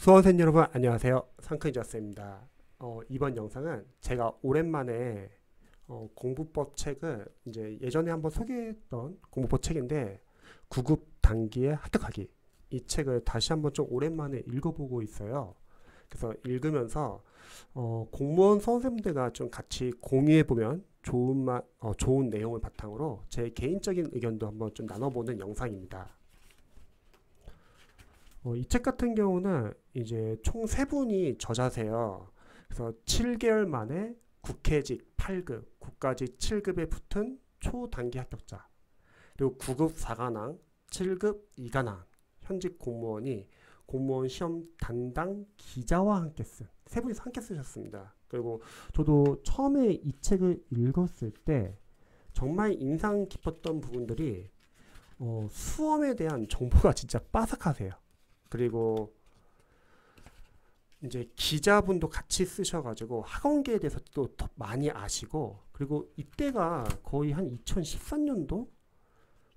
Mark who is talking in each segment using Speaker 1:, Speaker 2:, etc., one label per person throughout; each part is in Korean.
Speaker 1: 수험생 여러분 안녕하세요. 상크니저스입니다. 이번 영상은 제가 오랜만에 공부법 책을 이제 예전에 한번 소개했던 공부법 책인데 9급 단기에 합격하기 이 책을 다시 한번 좀 오랜만에 읽어보고 있어요. 그래서 읽으면서 공무원 수험생들과 좀 같이 공유해보면 좋은 내용을 바탕으로 제 개인적인 의견도 한번 좀 나눠보는 영상입니다. 이 책 같은 경우는 이제 총 세 분이 저자세요. 그래서 7개월 만에 국회직 8급, 국가직 7급에 붙은 초단기 합격자, 그리고 9급 4관왕, 7급 2관왕, 현직 공무원이 공무원 시험 담당 기자와 함께 쓴 세 분이서 함께 쓰셨습니다. 그리고 저도 처음에 이 책을 읽었을 때 정말 인상 깊었던 부분들이 수험에 대한 정보가 진짜 빠삭하세요. 그리고 이제 기자분도 같이 쓰셔가지고 학원계에 대해서 또 더 많이 아시고, 그리고 이때가 거의 한 2013년도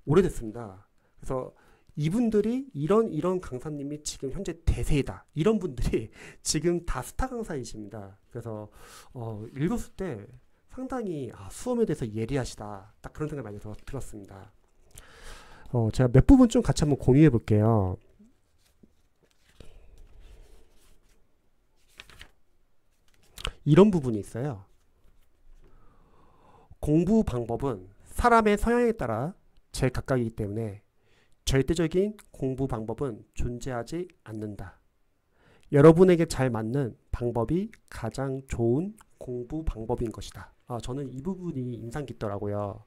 Speaker 1: 오래됐습니다. 그래서 이분들이 이런 강사님이 지금 현재 대세이다, 이런 분들이 지금 다 스타 강사이십니다. 그래서 읽었을 때 상당히 수험에 대해서 예리하시다, 딱 그런 생각이 많이 들었습니다. 제가 몇 부분 좀 같이 한번 공유해 볼게요. 이런 부분이 있어요. 공부 방법은 사람의 성향에 따라 제각각이기 때문에 절대적인 공부 방법은 존재하지 않는다. 여러분에게 잘 맞는 방법이 가장 좋은 공부 방법인 것이다. 저는 이 부분이 인상 깊더라고요.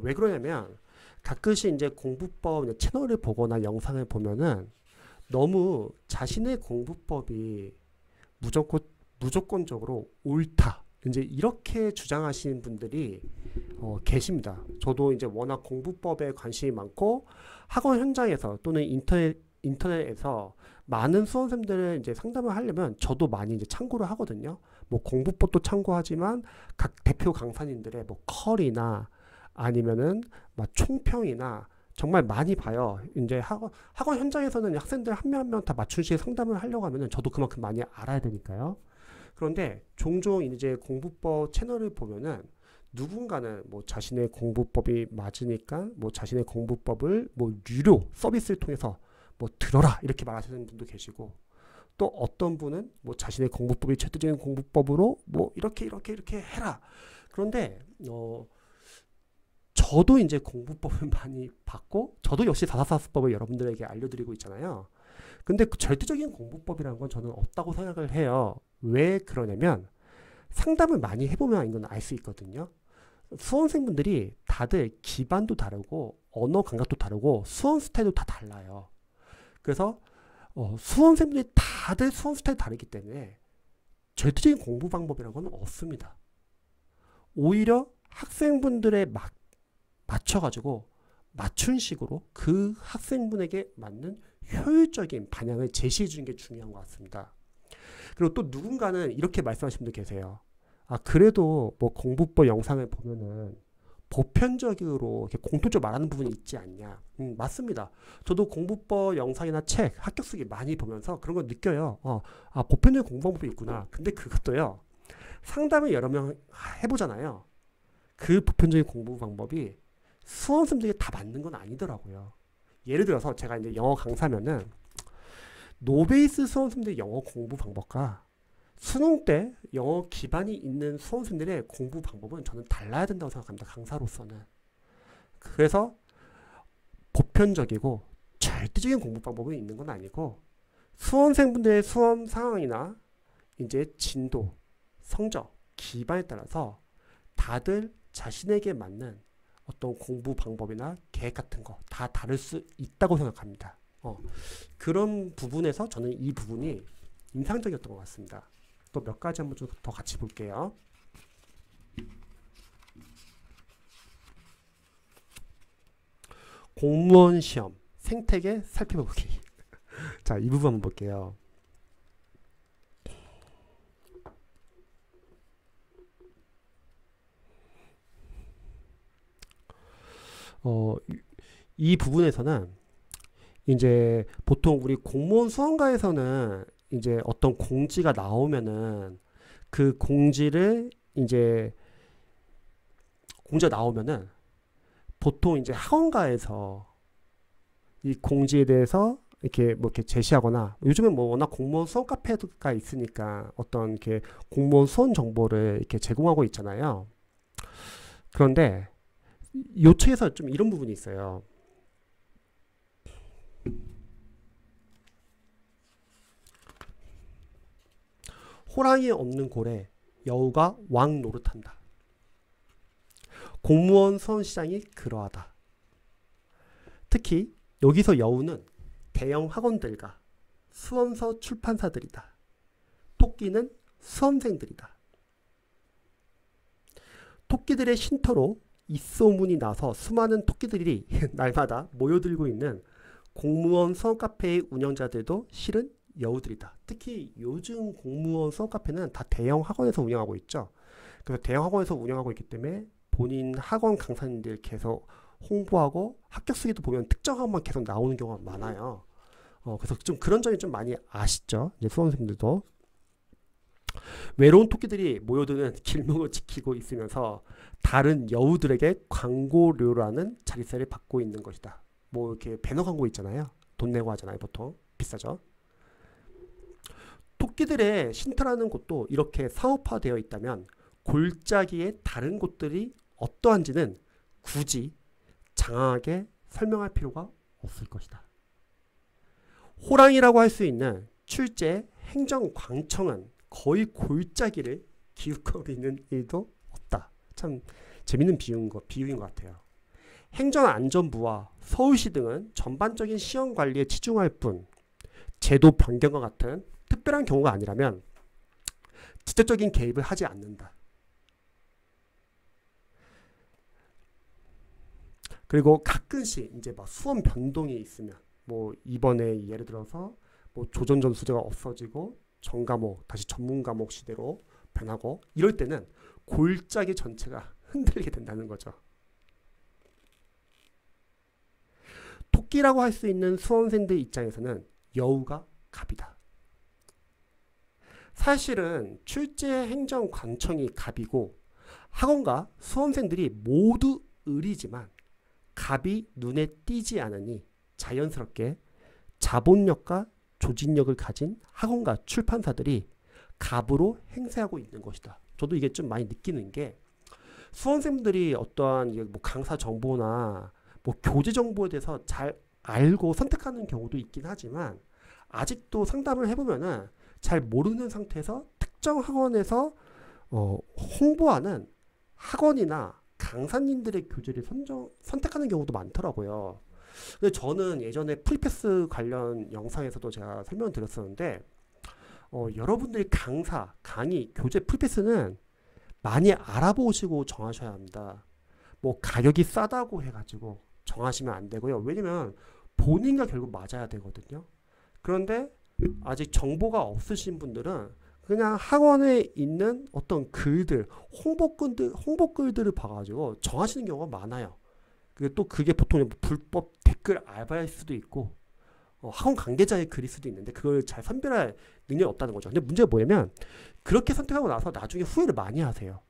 Speaker 1: 왜 그러냐면 가끔씩 이제 공부법 채널을 보거나 영상을 보면은 너무 자신의 공부법이 무조건적으로 옳다, 이제 이렇게 주장하시는 분들이 계십니다. 저도 이제 워낙 공부법에 관심이 많고 학원 현장에서 또는 인터넷에서 많은 수험생들을 이제 상담을 하려면 저도 많이 이제 참고를 하거든요. 뭐 공부법도 참고하지만 각 대표 강사님들의 뭐 컬이나 아니면은 막 총평이나 정말 많이 봐요. 이제 학원 현장에서는 학생들 한 명 한 명 다 맞춤식 상담을 하려고 하면은 저도 그만큼 많이 알아야 되니까요. 그런데 종종 이제 공부법 채널을 보면은 누군가는 뭐 자신의 공부법이 맞으니까 뭐 자신의 공부법을 뭐 유료 서비스를 통해서 뭐 들어라, 이렇게 말하시는 분도 계시고, 또 어떤 분은 뭐 자신의 공부법이 절대적인 공부법으로 뭐 이렇게 해라. 그런데 저도 이제 공부법을 많이 봤고 저도 역시 444수법을 여러분들에게 알려드리고 있잖아요. 근데 그 절대적인 공부법이라는 건 저는 없다고 생각을 해요. 왜 그러냐면 상담을 많이 해보면 이건 알 수 있거든요. 수험생분들이 다들 기반도 다르고 언어 감각도 다르고 수험 스타일도 다 달라요. 그래서 수험생분들이 다들 수험 스타일이 다르기 때문에 절대적인 공부 방법이라는 건 없습니다. 오히려 학생분들에 맞춰가지고 맞춤식으로 그 학생분에게 맞는 효율적인 방향을 제시해 주는 게 중요한 것 같습니다. 그리고 또 누군가는 이렇게 말씀하시는 분도 계세요. 그래도 뭐 공부법 영상을 보면은 보편적으로 이렇게 공통적으로 말하는 부분이 있지 않냐. 맞습니다. 저도 공부법 영상이나 책, 합격 수기 많이 보면서 그런 걸 느껴요. 보편적인 공부 방법이 있구나. 근데 그것도요, 상담을 여러 명 해보잖아요. 그 보편적인 공부 방법이 수험생들에게 다 맞는 건 아니더라고요. 예를 들어서 제가 이제 영어 강사면은 노베이스 수험생들의 영어 공부 방법과 수능 때 영어 기반이 있는 수험생들의 공부 방법은 저는 달라야 된다고 생각합니다. 강사로서는. 그래서 보편적이고 절대적인 공부 방법이 있는 건 아니고 수험생분들의 수험 상황이나 이제 진도, 성적, 기반에 따라서 다들 자신에게 맞는 어떤 공부 방법이나 계획 같은 거 다 다를 수 있다고 생각합니다. 그런 부분에서 저는 이 부분이 인상적이었던 것 같습니다. 또 몇 가지 한번 좀 더 같이 볼게요. 공무원 시험 생태계 살펴보기. 자, 이 부분 한번 볼게요. 이 부분에서는 이제 보통 우리 공무원 수험가에서는 이제 어떤 공지가 나오면은 그 공지가 나오면은 보통 이제 학원가에서 이 공지에 대해서 이렇게 뭐 이렇게 제시하거나, 요즘엔 뭐 워낙 공무원 수험 카페가 있으니까 어떤 이렇게 공무원 수험 정보를 이렇게 제공하고 있잖아요. 그런데 요 책에서 좀 이런 부분이 있어요. 호랑이 없는 고래 여우가 왕 노릇한다. 공무원 수험 시장이 그러하다. 특히 여기서 여우는 대형 학원들과 수험서 출판사들이다. 토끼는 수험생들이다. 토끼들의 쉼터로 입소문이 나서 수많은 토끼들이 날마다 모여들고 있는 공무원 수험 카페의 운영자들도 실은 여우들이다. 특히 요즘 공무원 수험 카페는 다 대형 학원에서 운영하고 있죠. 그래서 대형 학원에서 운영하고 있기 때문에 본인 학원 강사님들 계속 홍보하고 합격 수기도 보면 특정 학원만 계속 나오는 경우가 많아요. 그래서 좀 그런 점이 좀 많이 아쉽죠. 이제 수험생들도. 외로운 토끼들이 모여드는 길목을 지키고 있으면서 다른 여우들에게 광고료라는 자릿세를 받고 있는 것이다. 뭐 이렇게 배너 광고 있잖아요. 돈 내고 하잖아요. 보통 비싸죠. 토끼들의 쉼터라는 곳도 이렇게 사업화되어 있다면 골짜기의 다른 곳들이 어떠한지는 굳이 장황하게 설명할 필요가 없을 것이다. 호랑이라고 할 수 있는 출제 행정광청은 거의 골짜기를 기웃거리는 일도 없다. 참 재밌는 비유인 것 같아요. 행정안전부와 서울시 등은 전반적인 시험관리에 치중할 뿐 제도 변경과 같은 특별한 경우가 아니라면 직접적인 개입을 하지 않는다. 그리고 가끔씩 이제 막 수험 변동이 있으면 뭐 이번에 예를 들어서 뭐 조전 전수제가 없어지고 전 과목 다시 전문 과목 시대로 변하고 이럴 때는 골짜기 전체가 흔들리게 된다는 거죠. 토끼라고 할 수 있는 수험생들 입장에서는 여우가 갑이다. 사실은 출제 행정관청이 갑이고 학원과 수험생들이 모두 을이지만 갑이 눈에 띄지 않으니 자연스럽게 자본력과 조직력을 가진 학원과 출판사들이 갑으로 행세하고 있는 것이다. 저도 이게 좀 많이 느끼는 게 수험생들이 어떠한 뭐 강사 정보나 뭐 교재 정보에 대해서 잘 알고 선택하는 경우도 있긴 하지만 아직도 상담을 해보면은 잘 모르는 상태에서 특정 학원에서 홍보하는 학원이나 강사님들의 교재를 선택하는 경우도 많더라고요. 근데 저는 예전에 프리패스 관련 영상에서도 제가 설명을 드렸었는데 여러분들이 강의, 교재 프리패스는 많이 알아보시고 정하셔야 합니다. 뭐 가격이 싸다고 해가지고 정하시면 안 되고요. 왜냐면 본인과 결국 맞아야 되거든요. 그런데 아직 정보가 없으신 분들은 그냥 학원에 있는 어떤 글들, 홍보글들을 봐가지고 정하시는 경우가 많아요. 또 그게 보통 불법 댓글 알바일 수도 있고 학원 관계자의 글일 수도 있는데 그걸 잘 선별할 능력이 없다는 거죠. 근데 문제가 뭐냐면 그렇게 선택하고 나서 나중에 후회를 많이 하세요.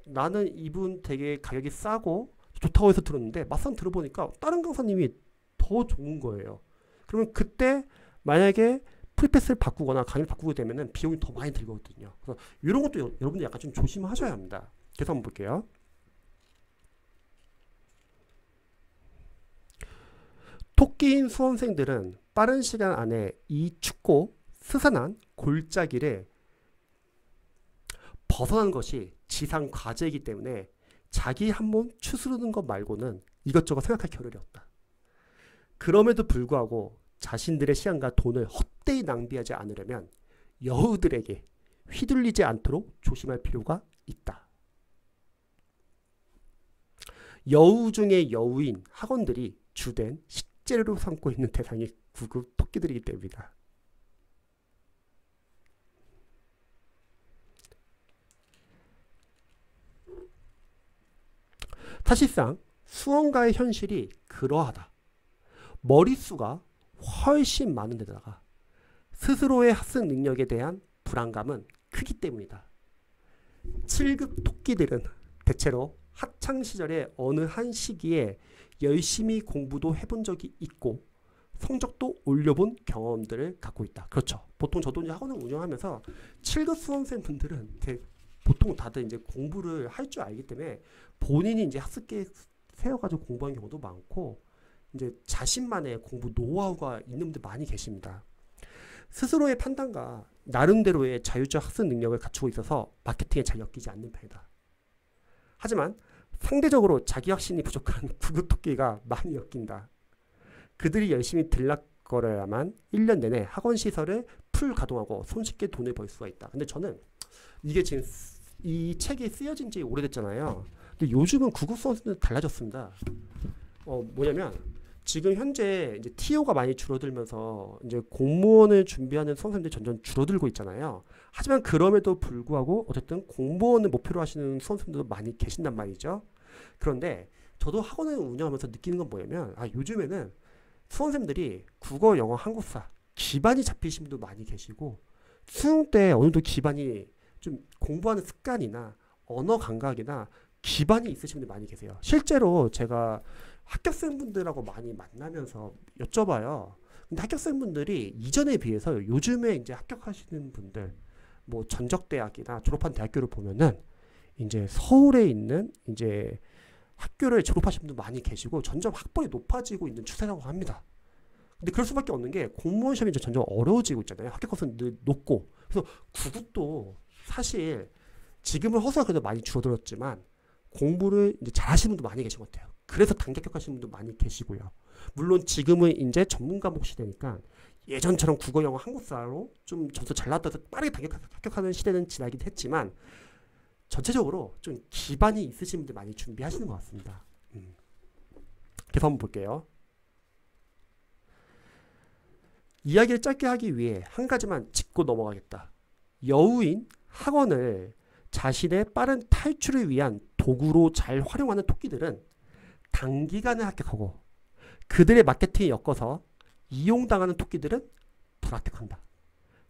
Speaker 1: 나는 이분 되게 가격이 싸고 좋다고 해서 들었는데 막상 들어보니까 다른 강사님이 더 좋은 거예요. 그러면 그때 만약에 프리패스를 바꾸거나 강의를 바꾸게 되면 비용이 더 많이 들거든요. 그래서 이런 것도 여러분들 약간 좀 조심하셔야 합니다. 계속 한번 볼게요. 토끼인 수험생들은 빠른 시간 안에 이 춥고 스산한 골짜기를 벗어나는 것이 지상 과제이기 때문에 자기 한 몸 추스르는 것 말고는 이것저것 생각할 겨를이 없다. 그럼에도 불구하고 자신들의 시간과 돈을 헛되이 낭비하지 않으려면 여우들에게 휘둘리지 않도록 조심할 필요가 있다. 여우 중에 여우인 학원들이 주된 식재료로 삼고 있는 대상이 구급 토끼들이기 때문이다. 사실상 수험가의 현실이 그러하다. 머릿수가 훨씬 많은 데다가 스스로의 학습 능력에 대한 불안감은 크기 때문이다. 7급 토끼들은 대체로 학창시절에 어느 한 시기에 열심히 공부도 해본 적이 있고 성적도 올려본 경험들을 갖고 있다. 그렇죠. 보통 저도 이제 학원을 운영하면서 7급 수험생분들은 보통 다들 이제 공부를 할 줄 알기 때문에 본인이 이제 학습 계획 세워가지고 공부하는 경우도 많고 이제 자신만의 공부 노하우가 있는 분들 많이 계십니다. 스스로의 판단과 나름대로의 자율적 학습 능력을 갖추고 있어서 마케팅에 잘 엮이지 않는 편이다. 하지만 상대적으로 자기 확신이 부족한 구급 토끼가 많이 엮인다. 그들이 열심히 들락거려야만 1년 내내 학원 시설을 풀 가동하고 손쉽게 돈을 벌 수가 있다. 근데 저는 이게 지금 이 책이 쓰여진 지 오래됐잖아요. 근데 요즘은 구급 수험생들 달라졌습니다. 뭐냐면 지금 현재 이제 TO가 많이 줄어들면서 이제 공무원을 준비하는 수험생들이 점점 줄어들고 있잖아요. 하지만 그럼에도 불구하고 어쨌든 공무원을 목표로 하시는 수험생들도 많이 계신단 말이죠. 그런데 저도 학원을 운영하면서 느끼는 건 뭐냐면 요즘에는 수험생들이 국어, 영어, 한국사 기반이 잡히신 분도 많이 계시고 수능 때 어느 정도 기반이 좀 공부하는 습관이나 언어 감각이나 기반이 있으신 분들 많이 계세요. 실제로 제가 합격생분들하고 많이 만나면서 여쭤봐요. 근데 합격생분들이 이전에 비해서 요즘에 이제 합격하시는 분들, 뭐 전적대학이나 졸업한 대학교를 보면은 이제 서울에 있는 이제 학교를 졸업하신 분들 많이 계시고 점점 학벌이 높아지고 있는 추세라고 합니다. 근데 그럴 수밖에 없는 게 공무원 시험이 이제 점점 어려워지고 있잖아요. 합격컷은 늘 높고. 그래서 구급도 사실 지금은 허수가 그래도 많이 줄어들었지만 공부를 이제 잘하시는 분도 많이 계신 것 같아요. 그래서 단기 합격하시는 분도 많이 계시고요. 물론 지금은 이제 전문 과목 시대니까 예전처럼 국어, 영어, 한국사로 좀 점수 잘 나왔다 해서 빠르게 단기 합격하는 시대는 지나긴 했지만 전체적으로 좀 기반이 있으신 분들 많이 준비하시는 것 같습니다. 그래서 한번 볼게요. 이야기를 짧게 하기 위해 한 가지만 짚고 넘어가겠다. 여우인 학원을 자신의 빠른 탈출을 위한 도구로 잘 활용하는 토끼들은 단기간에 합격하고 그들의 마케팅에 엮어서 이용당하는 토끼들은 불합격한다.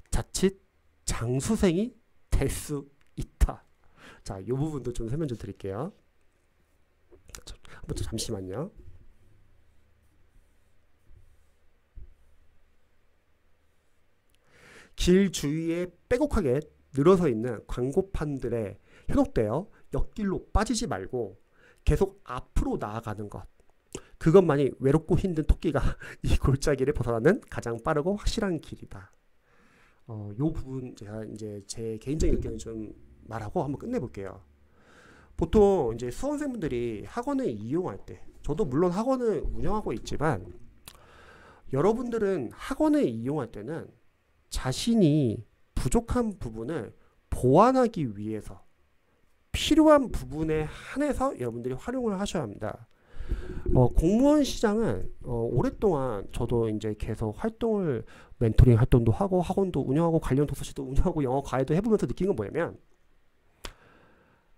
Speaker 1: 자칫 장수생이 될 수 있다. 자, 이 부분도 좀 설명 좀 드릴게요. 잠시만요. 길 주위에 빼곡하게 늘어서 있는 광고판들에 현혹되어 옆길로 빠지지 말고 계속 앞으로 나아가는 것. 그것만이 외롭고 힘든 토끼가 이 골짜기를 벗어나는 가장 빠르고 확실한 길이다. 요 부분 제가 이제 제 개인적인 의견을 좀 말하고 한번 끝내볼게요. 보통 이제 수험생분들이 학원을 이용할 때, 저도 물론 학원을 운영하고 있지만 여러분들은 학원을 이용할 때는 자신이 부족한 부분을 보완하기 위해서 필요한 부분에 한해서 여러분들이 활용을 하셔야 합니다. 공무원 시장은 오랫동안 저도 이제 계속 활동을 멘토링 활동도 하고 학원도 운영하고 관련 도서실도 운영하고 영어 과외도 해보면서 느낀 건 뭐냐면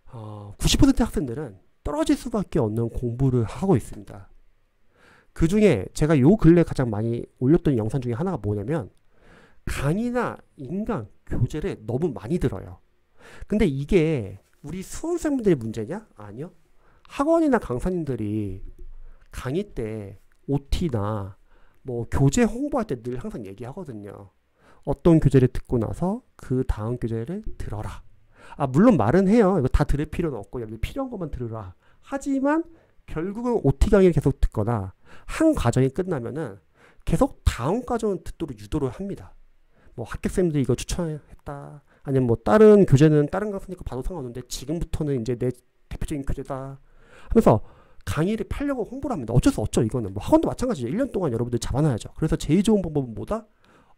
Speaker 1: 90%의 학생들은 떨어질 수밖에 없는 공부를 하고 있습니다. 그 중에 제가 요 근래 가장 많이 올렸던 영상 중에 하나가 뭐냐면 강의나 인강, 교재를 너무 많이 들어요. 근데 이게 우리 수험생분들의 문제냐? 아니요. 학원이나 강사님들이 강의 때 OT나 뭐 교재 홍보할 때 늘 항상 얘기하거든요. 어떤 교재를 듣고 나서 그 다음 교재를 들어라. 물론 말은 해요. 이거 다 들을 필요는 없고 여러분들 필요한 것만 들으라. 하지만 결국은 OT 강의를 계속 듣거나 한 과정이 끝나면은 계속 다음 과정을 듣도록 유도를 합니다. 뭐 합격생들이 이거 추천했다. 아니면 뭐 다른 교재는 다른 강사니까 봐도 상관없는데 지금부터는 이제 내 대표적인 교재다 하면서 강의를 팔려고 홍보를 합니다. 어쩔 수 없죠. 이거는 뭐 학원도 마찬가지죠. 1년 동안 여러분들 잡아놔야죠. 그래서 제일 좋은 방법은 뭐다?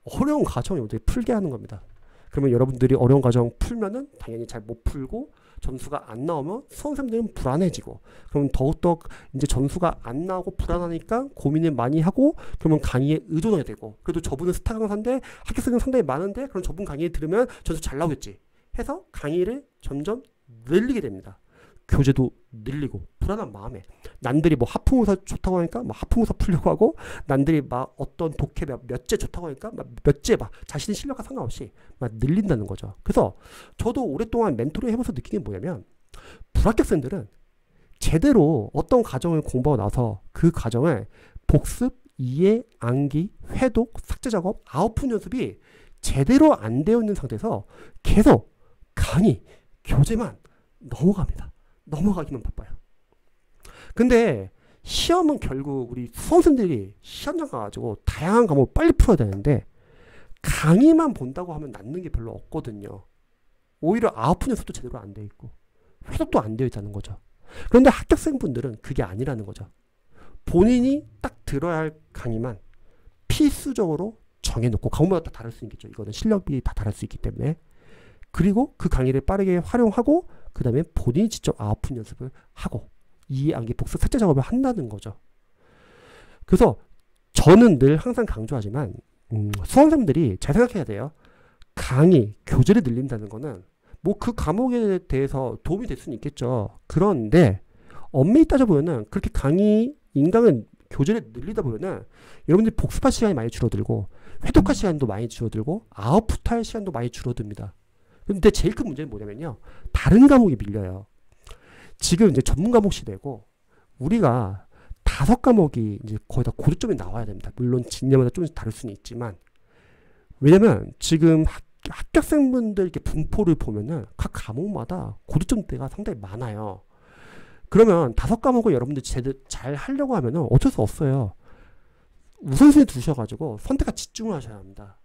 Speaker 1: 어려운 과정을 여러분들이 풀게 하는 겁니다. 그러면 여러분들이 어려운 과정 풀면은 당연히 잘 못 풀고 점수가 안 나오면 수험생들은 불안해지고 그럼 더욱더 이제 점수가 안 나오고 불안하니까 고민을 많이 하고 그러면 강의에 의존하게 되고 그래도 저분은 스타 강사인데 합격생은 상당히 많은데 그럼 저분 강의 들으면 점수 잘 나오겠지 해서 강의를 점점 늘리게 됩니다. 교재도 늘리고 불안한 마음에 남들이 뭐 하품의사 좋다고 하니까 막 하품의사 풀려고 하고 남들이 막 어떤 독해 몇째 좋다고 하니까 막 몇째 막 자신의 실력과 상관없이 막 늘린다는 거죠. 그래서 저도 오랫동안 멘토링 해보면서 느낀 게 뭐냐면 불합격생들은 제대로 어떤 과정을 공부하고 나서 그 과정을 복습, 이해, 암기, 회독, 삭제 작업, 아웃풋 연습이 제대로 안 되어 있는 상태에서 계속 강의, 교재만 넘어가기만 바빠요. 근데 시험은 결국 우리 수험생들이 시험장 가가지고 다양한 과목을 빨리 풀어야 되는데 강의만 본다고 하면 낫는 게 별로 없거든요. 오히려 아웃풋 연습도 제대로 안 돼 있고 회독도 안 되어 있다는 거죠. 그런데 합격생분들은 그게 아니라는 거죠. 본인이 딱 들어야 할 강의만 필수적으로 정해놓고 과목마다 다 다를 수 있겠죠. 이거는 실력이 다 다를 수 있기 때문에. 그리고 그 강의를 빠르게 활용하고 그 다음에 본인이 직접 아웃풋 연습을 하고 이해, 암기, 복습, 삭제 작업을 한다는 거죠. 그래서 저는 늘 항상 강조하지만 수험생들이 잘 생각해야 돼요. 강의, 교재를 늘린다는 거는 뭐 그 과목에 대해서 도움이 될 수는 있겠죠. 그런데 엄밀히 따져보면은 그렇게 강의, 인강은 교재를 늘리다 보면은 여러분들이 복습할 시간이 많이 줄어들고 회독할 시간도 많이 줄어들고 아웃풋할 시간도 많이 줄어듭니다. 근데 제일 큰 문제는 뭐냐면요. 다른 과목이 밀려요. 지금 이제 전문 과목 시대고 우리가 5과목이 이제 거의 다 고득점이 나와야 됩니다. 물론 진료마다 조금씩 다를 수는 있지만 왜냐면 지금 합격생분들 이렇게 분포를 보면은 각 과목마다 고득점대가 상당히 많아요. 그러면 5과목을 여러분들 제대로 잘 하려고 하면은 어쩔 수 없어요. 우선순위 두셔가지고 선택과 집중을 하셔야 합니다.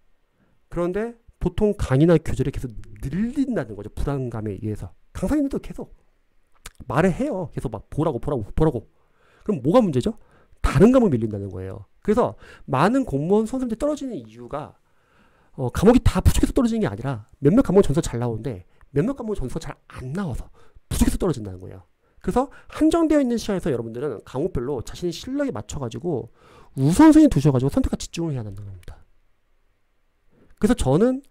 Speaker 1: 그런데 보통 강의나 교재를 계속 늘린다는 거죠. 불안감에 의해서. 강사님들도 계속 말을 해요. 계속 막 보라고. 그럼 뭐가 문제죠? 다른 과목 밀린다는 거예요. 그래서 많은 공무원 선생님들이 떨어지는 이유가 과목이 다 부족해서 떨어지는 게 아니라 몇몇 과목 점수가 잘 나오는데 몇몇 과목 점수가 잘 안 나와서 부족해서 떨어진다는 거예요. 그래서 한정되어 있는 시간에서 여러분들은 과목별로 자신의 실력에 맞춰가지고 우선순위 두셔가지고 선택과 집중을 해야 한다는 겁니다. 그래서 저는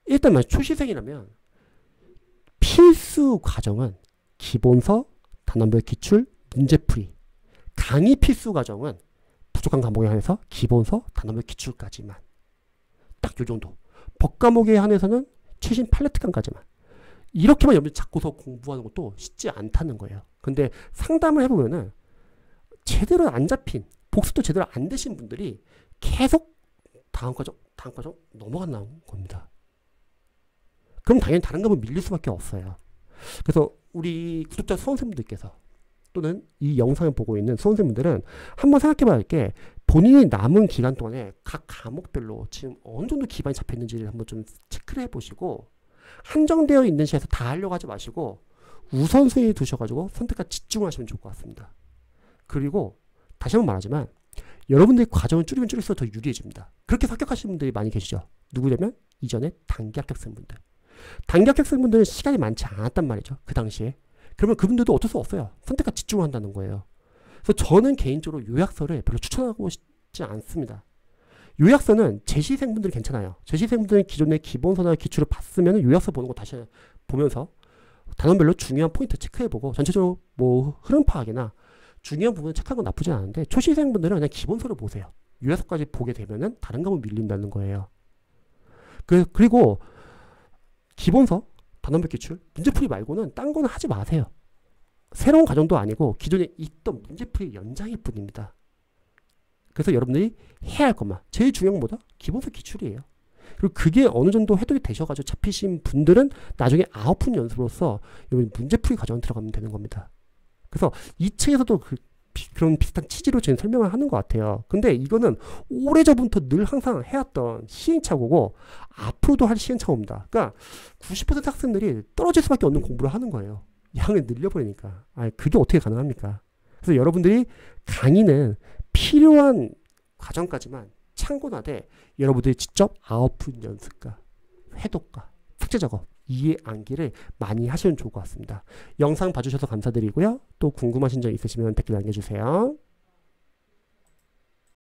Speaker 1: 일단 초시생이라면 필수 과정은 기본서, 단원별 기출, 문제풀이. 강의 필수 과정은 부족한 과목에 한해서 기본서, 단원별 기출까지만. 딱 요 정도. 법과목에 한해서는 최신 팔레트감까지만. 이렇게만 여러분들 잡고서 공부하는 것도 쉽지 않다는 거예요. 근데 상담을 해보면은 제대로 안 잡힌, 복습도 제대로 안 되신 분들이 계속 다음 과정 넘어간다는 겁니다. 그럼 당연히 다른 과목 밀릴 수밖에 없어요. 그래서 우리 구독자 수험생분들께서 또는 이 영상을 보고 있는 수험생분들은 한번 생각해 봐야 할 게 본인이 남은 기간 동안에 각 과목별로 지금 어느 정도 기반이 잡혔는지를 한번 좀 체크를 해보시고 한정되어 있는 시간에서 다 하려고 하지 마시고 우선순위 두셔가지고 선택과 집중하시면 좋을 것 같습니다. 그리고 다시 한번 말하지만 여러분들의 과정을 줄이면 줄일수록 더 유리해집니다. 그렇게 합격하시는 분들이 많이 계시죠. 누구냐면 이전에 단기 합격생분들. 단기 합격생분들은 시간이 많지 않았단 말이죠. 그 당시에. 그러면 그분들도 어쩔 수 없어요. 선택과 집중을 한다는 거예요. 그래서 저는 개인적으로 요약서를 별로 추천하고 싶지 않습니다. 요약서는 재시생분들이 괜찮아요. 재시생분들은 기존의 기본서나 기출을 봤으면 요약서 보는 거 다시 보면서 단원별로 중요한 포인트 체크해보고 전체적으로 뭐 흐름 파악이나 중요한 부분을 체크하는 건 나쁘지 않은데 초시생분들은 그냥 기본서를 보세요. 요약서까지 보게 되면은 다른 과목 밀린다는 거예요. 그리고 기본서, 단원별 기출, 문제풀이 말고는 딴 거는 하지 마세요. 새로운 과정도 아니고 기존에 있던 문제풀이 연장일 뿐입니다. 그래서 여러분들이 해야 할 것만 제일 중요한 건 뭐다? 기본서 기출이에요. 그리고 그게 어느 정도 해독이 되셔가지고 잡히신 분들은 나중에 아웃풋 연습으로서 여러분 문제풀이 과정에 들어가면 되는 겁니다. 그래서 이 책에서도 그런 비슷한 취지로 저는 설명을 하는 것 같아요. 근데 이거는 오래전부터 늘 항상 해왔던 시행착오고 앞으로도 할 시행착오입니다. 그러니까 90% 학생들이 떨어질 수밖에 없는 공부를 하는 거예요. 양을 늘려버리니까. 그게 어떻게 가능합니까? 그래서 여러분들이 강의는 필요한 과정까지만 참고나되 여러분들이 직접 아웃풋 연습과 회독과 삭제 작업, 이해 암기를 많이 하시면 좋을 것 같습니다. 영상 봐주셔서 감사드리고요. 또 궁금하신 점 있으시면 댓글 남겨주세요.